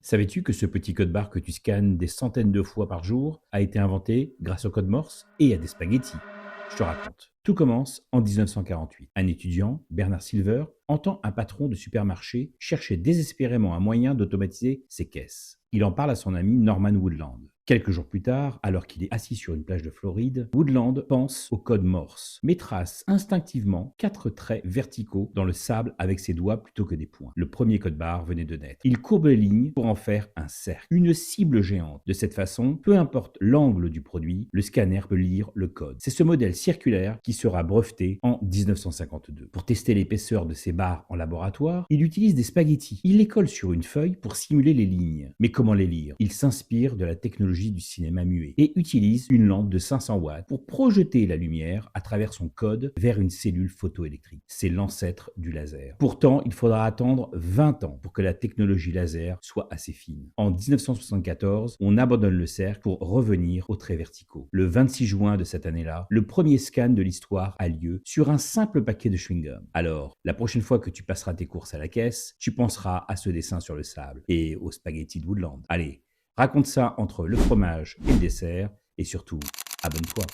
Savais-tu que ce petit code barre que tu scannes des centaines de fois par jour a été inventé grâce au code Morse et à des spaghettis? Je te raconte. Tout commence en 1948. Un étudiant, Bernard Silver, entend un patron de supermarché chercher désespérément un moyen d'automatiser ses caisses. Il en parle à son ami Norman Woodland. Quelques jours plus tard, alors qu'il est assis sur une plage de Floride, Woodland pense au code Morse, mais trace instinctivement 4 traits verticaux dans le sable avec ses doigts plutôt que des points. Le premier code barre venait de naître. Il courbe les lignes pour en faire un cercle, une cible géante. De cette façon, peu importe l'angle du produit, le scanner peut lire le code. C'est ce modèle circulaire qui sera breveté en 1952. Pour tester l'épaisseur de ces barres en laboratoire, il utilise des spaghettis. Il les colle sur une feuille pour simuler les lignes. Mais comment les lire? Il s'inspire de la technologie du cinéma muet et utilise une lampe de 500 watts pour projeter la lumière à travers son code vers une cellule photoélectrique. C'est l'ancêtre du laser. Pourtant, il faudra attendre 20 ans pour que la technologie laser soit assez fine. En 1974, on abandonne le cercle pour revenir aux traits verticaux. Le 26 juin de cette année-là, le premier scan de l'histoire a lieu sur un simple paquet de chewing-gum. Alors, la prochaine fois que tu passeras tes courses à la caisse, tu penseras à ce dessin sur le sable et aux spaghettis de Woodland. Allez, raconte ça entre le fromage et le dessert et surtout, abonne-toi.